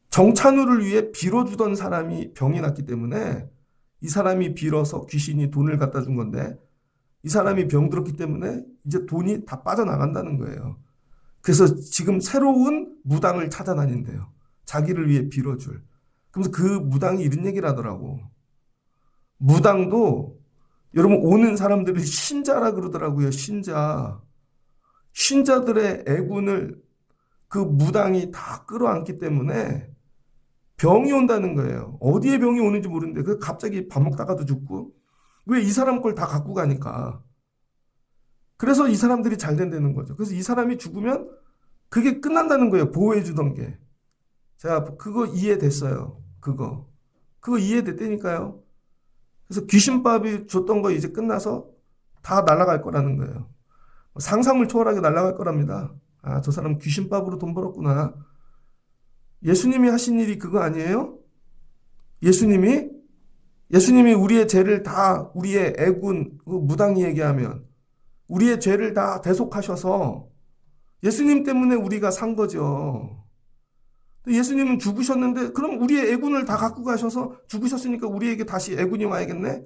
정찬우를 위해 빌어주던 사람이 병이 났기 때문에 이 사람이 빌어서 귀신이 돈을 갖다 준 건데 이 사람이 병들었기 때문에 이제 돈이 다 빠져나간다는 거예요. 그래서 지금 새로운 무당을 찾아다닌대요. 자기를 위해 빌어줄. 그러면서 그 무당이 이런 얘기를 하더라고. 무당도 여러분 오는 사람들을 신자라 그러더라고요. 신자. 신자들의 애군을 그 무당이 다 끌어안기 때문에 병이 온다는 거예요. 어디에 병이 오는지 모르는데 그 갑자기 밥 먹다가도 죽고 왜 이 사람 걸 다 갖고 가니까. 그래서 이 사람들이 잘 된다는 거죠. 그래서 이 사람이 죽으면 그게 끝난다는 거예요. 보호해 주던 게. 제가 그거 이해됐어요. 그거 이해됐다니까요. 그래서 귀신밥이 줬던 거 이제 끝나서 다 날아갈 거라는 거예요. 상상을 초월하게 날아갈 거랍니다. 아, 저 사람 귀신밥으로 돈 벌었구나. 예수님이 하신 일이 그거 아니에요? 예수님이 우리의 죄를 다, 우리의 애군, 무당이 얘기하면 우리의 죄를 다 대속하셔서 예수님 때문에 우리가 산 거죠. 예수님은 죽으셨는데 그럼 우리의 애군을 다 갖고 가셔서 죽으셨으니까 우리에게 다시 애군이 와야겠네?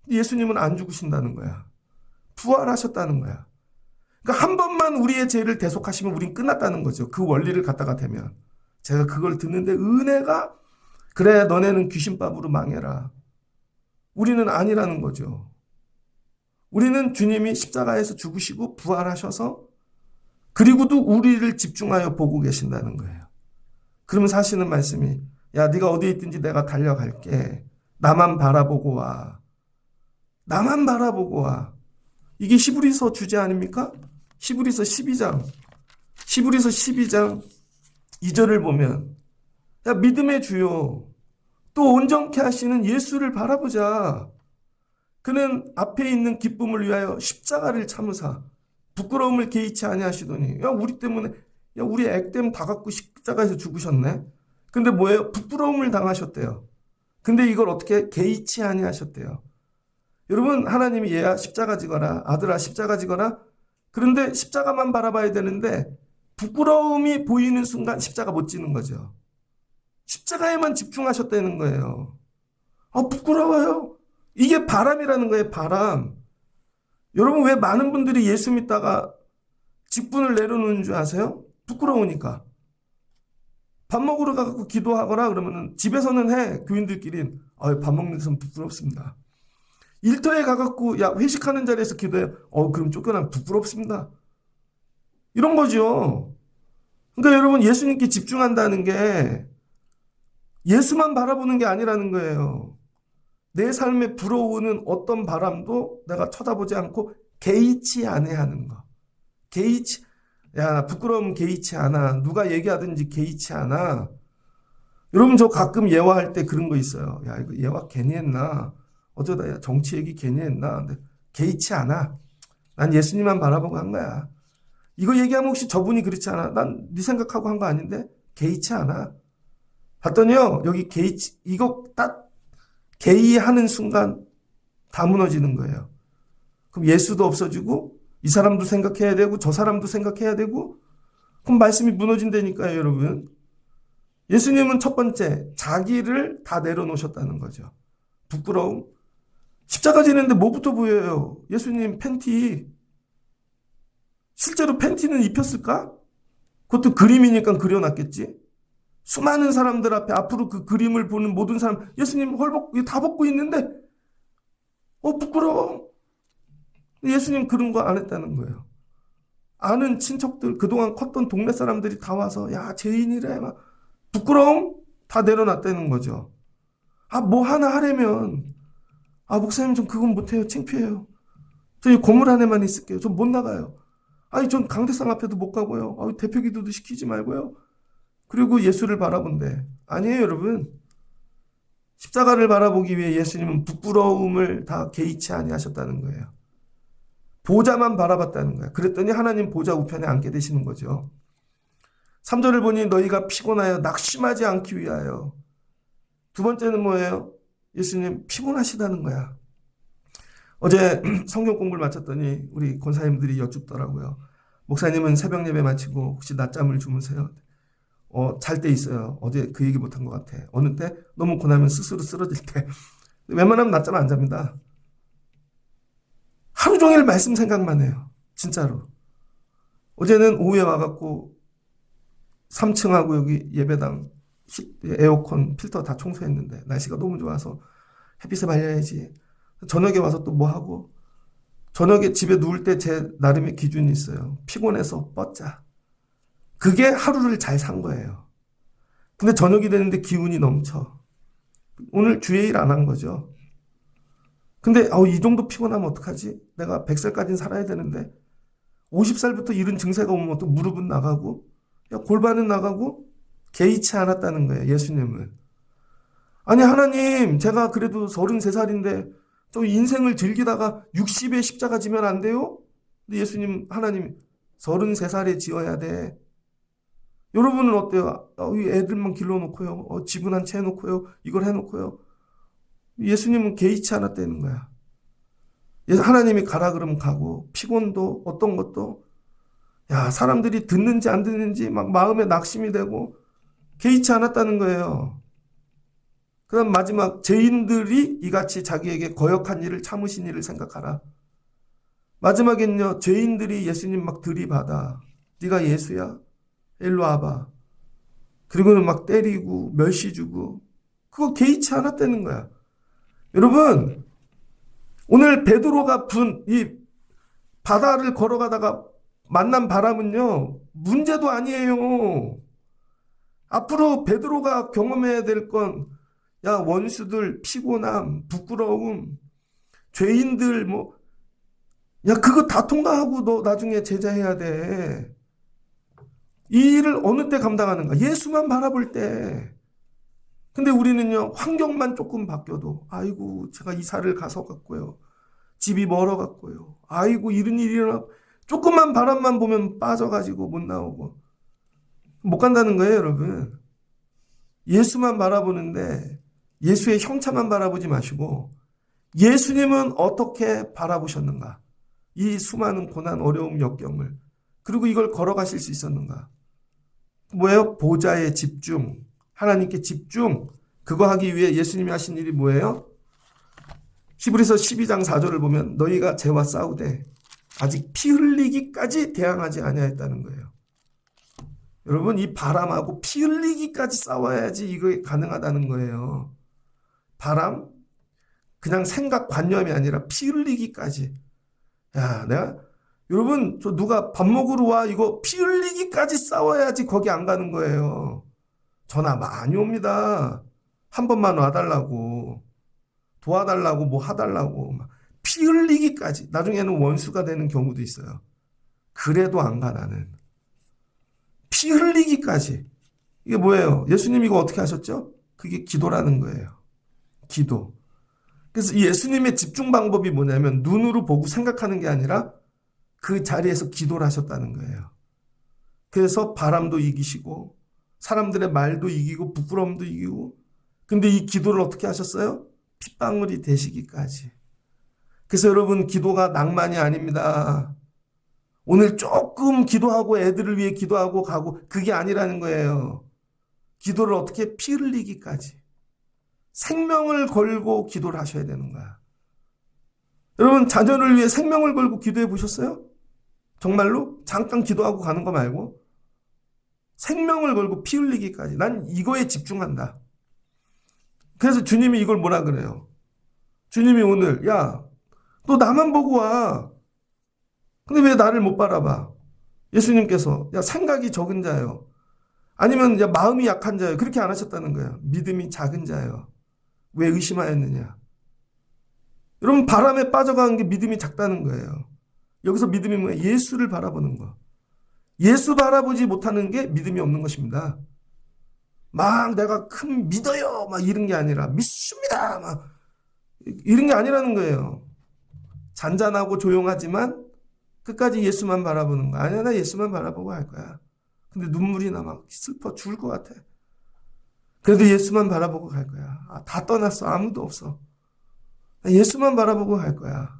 예수님은 안 죽으신다는 거야. 부활하셨다는 거야. 그러니까 한 번만 우리의 죄를 대속하시면 우린 끝났다는 거죠. 그 원리를 갖다가 대면. 제가 그걸 듣는데 은혜가 그래 너네는 귀신밥으로 망해라. 우리는 아니라는 거죠. 우리는 주님이 십자가에서 죽으시고 부활하셔서 그리고도 우리를 집중하여 보고 계신다는 거예요. 그러면서 하시는 말씀이 야 네가 어디에 있든지 내가 달려갈게. 나만 바라보고 와. 나만 바라보고 와. 이게 히브리서 주제 아닙니까? 히브리서 12장 2절을 보면 야 믿음의 주요 또 온전케 하시는 예수를 바라보자. 그는 앞에 있는 기쁨을 위하여 십자가를 참으사 부끄러움을 개의치 아니하시더니 야 우리 때문에 야 우리 액땜 다 갖고 십자가에서 죽으셨네. 근데 뭐예요? 부끄러움을 당하셨대요. 근데 이걸 어떻게 개의치 아니하셨대요. 여러분 하나님이 얘야 십자가 지거라 아들아 십자가 지거라. 그런데 십자가만 바라봐야 되는데 부끄러움이 보이는 순간 십자가 못 지는 거죠. 십자가에만 집중하셨다는 거예요. 아 부끄러워요. 이게 바람이라는 거예요. 바람. 여러분 왜 많은 분들이 예수 믿다가 직분을 내려놓는 줄 아세요? 부끄러우니까. 밥 먹으러 가고 기도하거나 그러면은 집에서는 해. 교인들끼리 밥 먹는 데서는 부끄럽습니다. 일터에 가갖고 야 회식하는 자리에서 기도해. 그럼 쫓겨나면 부끄럽습니다. 이런 거죠. 그러니까 여러분 예수님께 집중한다는 게 예수만 바라보는 게 아니라는 거예요. 내 삶에 불어오는 어떤 바람도 내가 쳐다보지 않고 개의치 아니하는 거. 개의치 야 부끄러움 개의치 않아. 누가 얘기하든지 개의치 않아. 여러분 저 가끔 예화할 때 그런 거 있어요. 야 이거 예화 괜히 했나. 어쩌다 야 정치 얘기 괜히 했나. 근데 개의치 않아. 난 예수님만 바라보고 한 거야. 이거 얘기하면 혹시 저분이 그렇지 않아? 난 네 생각하고 한 거 아닌데 개의치 않아. 봤더니요 여기 개의치 이거 딱 개의하는 순간 다 무너지는 거예요. 그럼 예수도 없어지고 이 사람도 생각해야 되고 저 사람도 생각해야 되고 그럼 말씀이 무너진다니까요 여러분. 예수님은 첫 번째 자기를 다 내려놓으셨다는 거죠. 부끄러움. 십자가 지는데 뭐부터 보여요? 예수님 팬티. 실제로 팬티는 입혔을까? 그것도 그림이니까 그려놨겠지. 수많은 사람들 앞에 앞으로 그 그림을 보는 모든 사람 예수님 헐벗고 다 벗고 있는데 부끄러워. 예수님 그런 거 안 했다는 거예요. 아는 친척들 그동안 컸던 동네 사람들이 다 와서 야 죄인이래 막 부끄러움 다 내려놨다는 거죠. 뭐 하나 하려면 목사님 좀 그건 못해요. 창피해요. 저 이 건물 안에만 있을게요. 전 못 나가요. 전 강대상 앞에도 못 가고요. 대표 기도도 시키지 말고요. 그리고 예수를 바라본대. 아니에요 여러분. 십자가를 바라보기 위해 예수님은 부끄러움을 다 개의치 아니하셨다는 거예요. 보좌만 바라봤다는 거예요. 그랬더니 하나님 보좌 우편에 앉게 되시는 거죠. 3절을 보니 너희가 피곤하여 낙심하지 않기 위하여. 두 번째는 뭐예요? 예수님 피곤하시다는 거야. 어제 성경 공부를 마쳤더니 우리 권사님들이 여쭙더라고요. 목사님은 새벽 예배 마치고 혹시 낮잠을 주무세요? 잘 때 있어요. 어제 그 얘기 못한 것 같아. 어느 때 너무 고나면 스스로 쓰러질 때. 웬만하면 낮잠 안 잡니다. 하루 종일 말씀 생각만 해요. 진짜로. 어제는 오후에 와갖고 3층하고 여기 예배당 에어컨 필터 다 청소했는데 날씨가 너무 좋아서 햇빛에 말려야지. 저녁에 와서 또 뭐 하고 저녁에 집에 누울 때 제 나름의 기준이 있어요. 피곤해서 뻗자. 그게 하루를 잘 산 거예요. 근데 저녁이 되는데 기운이 넘쳐. 오늘 주일 안 한 거죠. 근데 이 정도 피곤하면 어떡하지? 내가 100살까지는 살아야 되는데 50살부터 이런 증세가 오면 또 무릎은 나가고 골반은 나가고 개의치 않았다는 거예요. 예수님은. 아니 하나님 제가 그래도 33살인데 좀 인생을 즐기다가 60에 십자가 지면 안 돼요? 근데 예수님 하나님 33살에 지어야 돼. 여러분은 어때요? 이 애들만 길러놓고요. 집은 한 채 해놓고요. 이걸 해놓고요. 예수님은 개의치 않았다는 거야. 하나님이 가라 그러면 가고 피곤도 어떤 것도 사람들이 듣는지 안 듣는지 막 마음에 낙심이 되고 개의치 않았다는 거예요. 그다음 마지막 죄인들이 이같이 자기에게 거역한 일을 참으신 일을 생각하라. 마지막엔요 죄인들이 예수님 막 들이받아. 네가 예수야? 일로 와봐. 그리고는 막 때리고 멸시 주고 그거 개의치 않았다는 거야. 여러분 오늘 베드로가 이 바다를 걸어가다가 만난 바람은요 문제도 아니에요. 앞으로 베드로가 경험해야 될 건 원수들 피곤함, 부끄러움, 죄인들 그거 다 통과하고 너 나중에 제자해야 돼. 이 일을 어느 때 감당하는가? 예수만 바라볼 때. 근데 우리는요 환경만 조금 바뀌어도 아이고 제가 이사를 가서 갔고요. 집이 멀어 갔고요. 아이고 이런 일이 일어나 조금만 바람만 보면 빠져가지고 못 나오고 못 간다는 거예요 여러분. 예수만 바라보는데 예수의 형차만 바라보지 마시고 예수님은 어떻게 바라보셨는가? 이 수많은 고난, 어려움, 역경을. 그리고 이걸 걸어가실 수 있었는가? 뭐예요? 보좌에 집중, 하나님께 집중. 그거 하기 위해 예수님이 하신 일이 뭐예요? 히브리서 12장 4절을 보면 너희가 죄와 싸우되 아직 피 흘리기까지 대항하지 아니하였다는 거예요. 여러분 이 바람하고 피 흘리기까지 싸워야지 이거 가능하다는 거예요. 바람? 그냥 생각 관념이 아니라 피 흘리기까지. 여러분 저 누가 밥 먹으러 와 이거 피 흘리기까지 싸워야지 거기 안 가는 거예요. 전화 많이 옵니다. 한 번만 와달라고 도와달라고 뭐 하달라고 피 흘리기까지. 나중에는 원수가 되는 경우도 있어요. 그래도 안 가 나는. 피 흘리기까지. 이게 뭐예요? 예수님 이거 어떻게 하셨죠? 그게 기도라는 거예요. 기도. 그래서 예수님의 집중 방법이 뭐냐면 눈으로 보고 생각하는 게 아니라 그 자리에서 기도를 하셨다는 거예요. 그래서 바람도 이기시고 사람들의 말도 이기고 부끄러움도 이기고 근데 이 기도를 어떻게 하셨어요? 핏방울이 되시기까지. 그래서 여러분 기도가 낭만이 아닙니다. 오늘 조금 기도하고 애들을 위해 기도하고 가고 그게 아니라는 거예요. 기도를 어떻게 피 흘리기까지. 생명을 걸고 기도를 하셔야 되는 거야. 여러분 자녀를 위해 생명을 걸고 기도해 보셨어요? 정말로? 잠깐 기도하고 가는 거 말고 생명을 걸고 피 흘리기까지. 난 이거에 집중한다. 그래서 주님이 이걸 뭐라 그래요? 주님이 오늘 너 나만 보고 와. 근데 왜 나를 못 바라봐? 예수님께서 생각이 적은 자요. 아니면 마음이 약한 자요. 그렇게 안 하셨다는 거예요. 믿음이 작은 자요. 왜 의심하였느냐? 여러분 바람에 빠져가는 게 믿음이 작다는 거예요. 여기서 믿음이 뭐예요? 예수를 바라보는 거. 예수 바라보지 못하는 게 믿음이 없는 것입니다. 막 내가 큰 믿어요 막 이런 게 아니라 믿습니다 막 이런 게 아니라는 거예요. 잔잔하고 조용하지만 끝까지 예수만 바라보는 거. 아니야 나 예수만 바라보고 할 거야. 근데 눈물이 나 막 슬퍼 죽을 것 같아. 그래도 예수만 바라보고 갈 거야. 다 떠났어. 아무도 없어. 예수만 바라보고 갈 거야.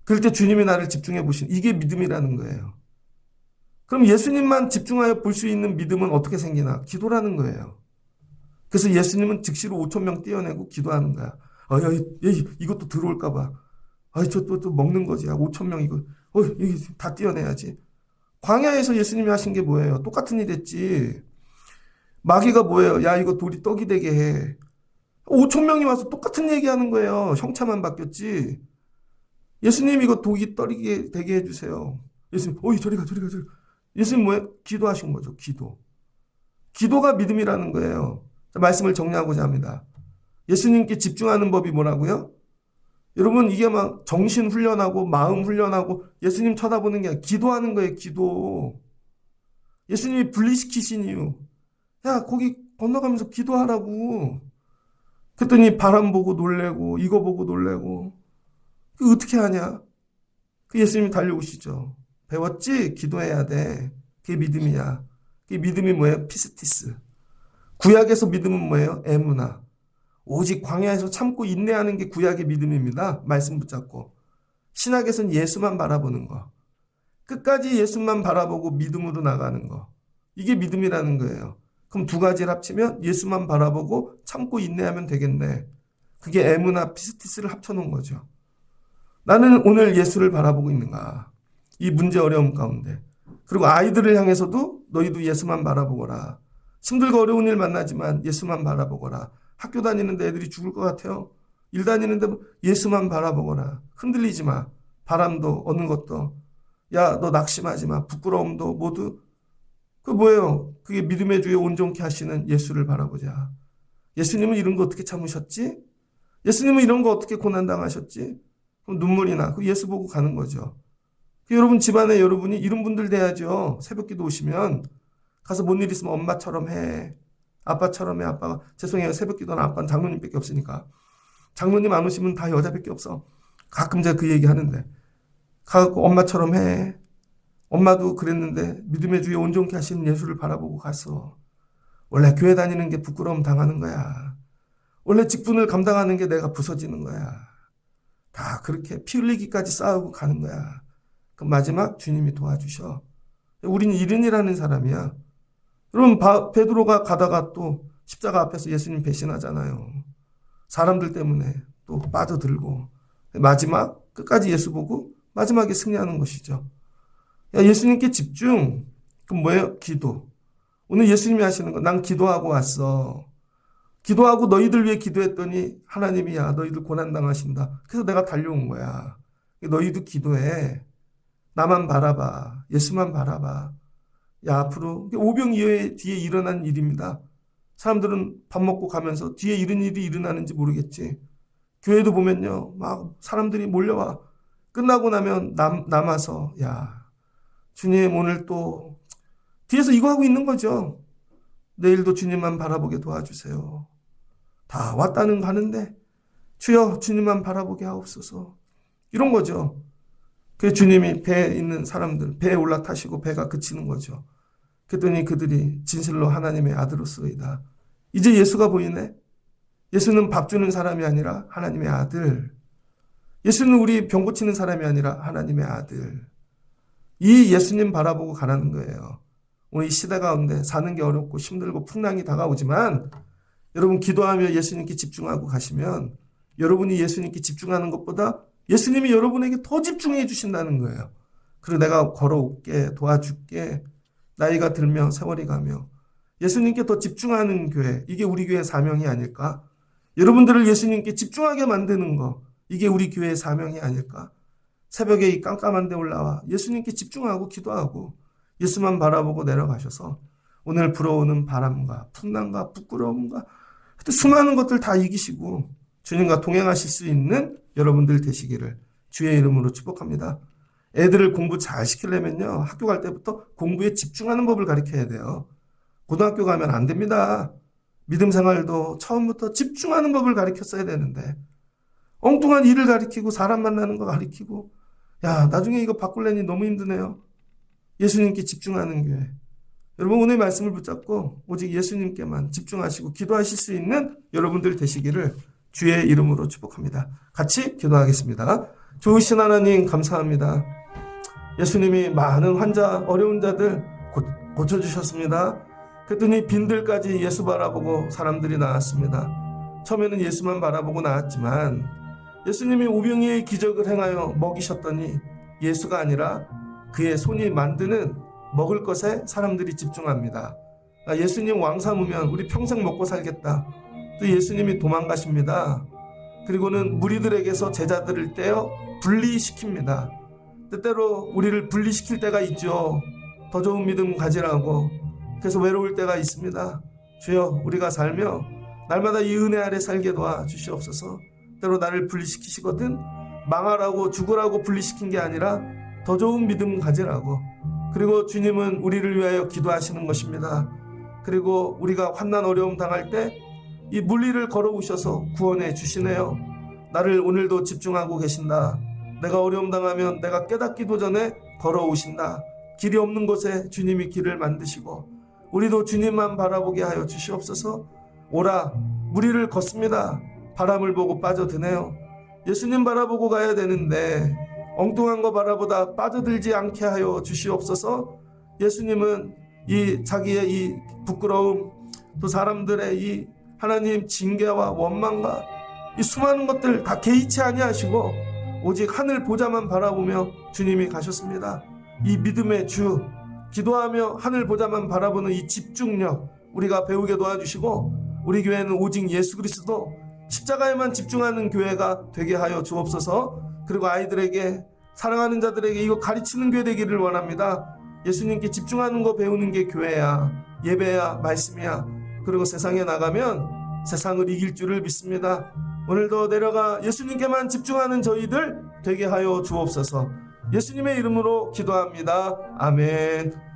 그럴 때 주님이 나를 집중해 보신 이게 믿음이라는 거예요. 그럼 예수님만 집중하여 볼 수 있는 믿음은 어떻게 생기나? 기도라는 거예요. 그래서 예수님은 즉시로 5,000명 떼어내고 기도하는 거야. 이것도 들어올까 봐. 또 먹는 거지. 5,000명 이거. 이거 다 떼어내야지. 광야에서 예수님이 하신 게 뭐예요? 똑같은 일 했지. 마귀가 뭐예요? 이거 돌이 떡이 되게 해. 5,000명이 와서 똑같은 얘기하는 거예요. 형차만 바뀌었지. 예수님 이거 독이 떨리게 되게 해주세요. 예수님, 저리 가. 예수님 뭐예요? 기도하신 거죠. 기도. 기도가 믿음이라는 거예요. 말씀을 정리하고자 합니다. 예수님께 집중하는 법이 뭐라고요? 여러분 이게 막 정신 훈련하고 마음 훈련하고 예수님 쳐다보는 게 아니라 기도하는 거예요. 기도. 예수님이 분리시키신 이유. 야 거기 건너가면서 기도하라고. 그랬더니 바람 보고 놀래고 이거 보고 놀래고. 그 어떻게 하냐. 그 예수님이 달려오시죠. 배웠지? 기도해야 돼. 그게 믿음이야. 그게 믿음이 뭐예요? 피스티스. 구약에서 믿음은 뭐예요? 에무나. 오직 광야에서 참고 인내하는 게 구약의 믿음입니다. 말씀 붙잡고. 신약에서는 예수만 바라보는 거. 끝까지 예수만 바라보고 믿음으로 나가는 거. 이게 믿음이라는 거예요. 그럼 두 가지를 합치면 예수만 바라보고 참고 인내하면 되겠네. 그게 에무나 피스티스를 합쳐놓은 거죠. 나는 오늘 예수를 바라보고 있는가? 이 문제 어려움 가운데. 그리고 아이들을 향해서도 너희도 예수만 바라보거라. 힘들고 어려운 일 만나지만 예수만 바라보거라. 학교 다니는데 애들이 죽을 것 같아요. 일 다니는데 예수만 바라보거라. 흔들리지 마. 바람도 어느 것도. 야, 너 낙심하지 마. 부끄러움도 모두. 그 뭐예요? 그게 믿음의 주에 온전케 하시는 예수를 바라보자. 예수님은 이런 거 어떻게 참으셨지? 예수님은 이런 거 어떻게 고난당하셨지? 그럼 눈물이 나. 그 예수 보고 가는 거죠. 여러분 집안에 여러분이 이런 분들 돼야죠. 새벽기도 오시면 가서 뭔 일 있으면 엄마처럼 해. 아빠처럼 해. 아빠가 죄송해요. 새벽기도는 아빠는 장로님밖에 없으니까. 장로님 안 오시면 다 여자밖에 없어. 가끔 제가 그 얘기 하는데 가고 엄마처럼 해. 엄마도 그랬는데 믿음의 주에 온전케 하시는 예수를 바라보고 갔어. 원래 교회 다니는 게 부끄러움 당하는 거야. 원래 직분을 감당하는 게 내가 부서지는 거야. 다 그렇게 피 흘리기까지 싸우고 가는 거야. 그 마지막 주님이 도와주셔. 우리는 이른이라는 사람이야. 여러분 베드로가 가다가 또 십자가 앞에서 예수님 배신하잖아요. 사람들 때문에 또 빠져들고 마지막 끝까지 예수 보고 마지막에 승리하는 것이죠. 야, 예수님께 집중. 그럼 뭐예요? 기도. 오늘 예수님이 하시는 거. 난 기도하고 왔어. 기도하고 너희들 위해 기도했더니 하나님이 야 너희들 고난당하신다. 그래서 내가 달려온 거야. 너희도 기도해. 나만 바라봐. 예수만 바라봐. 야 앞으로 오병이어의 뒤에 일어난 일입니다. 사람들은 밥 먹고 가면서 뒤에 이런 일이 일어나는지 모르겠지. 교회도 보면요. 막 사람들이 몰려와. 끝나고 나면 남아서 야 주님 오늘 또 뒤에서 이거 하고 있는 거죠. 내일도 주님만 바라보게 도와주세요. 다 왔다는 거 하는데 주여 주님만 바라보게 하옵소서. 이런 거죠. 그 주님이 배에 있는 사람들 배에 올라타시고 배가 그치는 거죠. 그랬더니 그들이 진실로 하나님의 아들로서이다. 이제 예수가 보이네. 예수는 밥 주는 사람이 아니라 하나님의 아들. 예수는 우리 병 고치는 사람이 아니라 하나님의 아들. 이 예수님 바라보고 가라는 거예요. 오늘 이 시대 가운데 사는 게 어렵고 힘들고 풍랑이 다가오지만 여러분 기도하며 예수님께 집중하고 가시면 여러분이 예수님께 집중하는 것보다 예수님이 여러분에게 더 집중해 주신다는 거예요. 그리고 내가 걸어올게 도와줄게 나이가 들며 세월이 가며 예수님께 더 집중하는 교회 이게 우리 교회의 사명이 아닐까? 여러분들을 예수님께 집중하게 만드는 거 이게 우리 교회의 사명이 아닐까? 새벽에 이 깜깜한 데 올라와 예수님께 집중하고 기도하고 예수만 바라보고 내려가셔서 오늘 불어오는 바람과 풍랑과 부끄러움과 수많은 것들 다 이기시고 주님과 동행하실 수 있는 여러분들 되시기를 주의 이름으로 축복합니다. 애들을 공부 잘 시키려면요. 학교 갈 때부터 공부에 집중하는 법을 가르쳐야 돼요. 고등학교 가면 안 됩니다. 믿음 생활도 처음부터 집중하는 법을 가르쳤어야 되는데 엉뚱한 일을 가르치고 사람 만나는 거 가르치고 야 나중에 이거 바꿀래니 너무 힘드네요. 예수님께 집중하는 교회. 여러분 오늘 말씀을 붙잡고 오직 예수님께만 집중하시고 기도하실 수 있는 여러분들 되시기를 주의 이름으로 축복합니다. 같이 기도하겠습니다. 좋으신 하나님 감사합니다. 예수님이 많은 환자 어려운 자들 고쳐주셨습니다. 그랬더니 빈들까지 예수 바라보고 사람들이 나왔습니다. 처음에는 예수만 바라보고 나왔지만 예수님이 오병이의 기적을 행하여 먹이셨더니 예수가 아니라 그의 손이 만드는 먹을 것에 사람들이 집중합니다. 예수님 왕 삼으면 우리 평생 먹고 살겠다. 또 예수님이 도망가십니다. 그리고는 무리들에게서 제자들을 떼어 분리시킵니다. 때때로 우리를 분리시킬 때가 있죠. 더 좋은 믿음 가지라고. 그래서 외로울 때가 있습니다. 주여 우리가 살며 날마다 이 은혜 아래 살게 도와주시옵소서. 때로 나를 분리시키시거든 망하라고 죽으라고 분리시킨 게 아니라 더 좋은 믿음 가지라고. 그리고 주님은 우리를 위하여 기도하시는 것입니다. 그리고 우리가 환난 어려움 당할 때 이 물리를 걸어오셔서 구원해 주시네요. 나를 오늘도 집중하고 계신다. 내가 어려움 당하면 내가 깨닫기도 전에 걸어오신다. 길이 없는 곳에 주님이 길을 만드시고 우리도 주님만 바라보게 하여 주시옵소서. 오라 무리를 걷습니다. 바람을 보고 빠져드네요. 예수님 바라보고 가야 되는데 엉뚱한 거 바라보다 빠져들지 않게 하여 주시옵소서. 예수님은 이 자기의 이 부끄러움 또 사람들의 이 하나님 징계와 원망과 이 수많은 것들 다 개의치 아니하시고 오직 하늘 보좌만 바라보며 주님이 가셨습니다. 이 믿음의 주 기도하며 하늘 보좌만 바라보는 이 집중력 우리가 배우게 도와주시고 우리 교회는 오직 예수 그리스도 십자가에만 집중하는 교회가 되게 하여 주옵소서. 그리고 아이들에게 사랑하는 자들에게 이거 가르치는 교회 되기를 원합니다. 예수님께 집중하는 거 배우는 게 교회야. 예배야. 말씀이야. 그리고 세상에 나가면 세상을 이길 줄을 믿습니다. 오늘도 내려가 예수님께만 집중하는 저희들 되게 하여 주옵소서. 예수님의 이름으로 기도합니다. 아멘.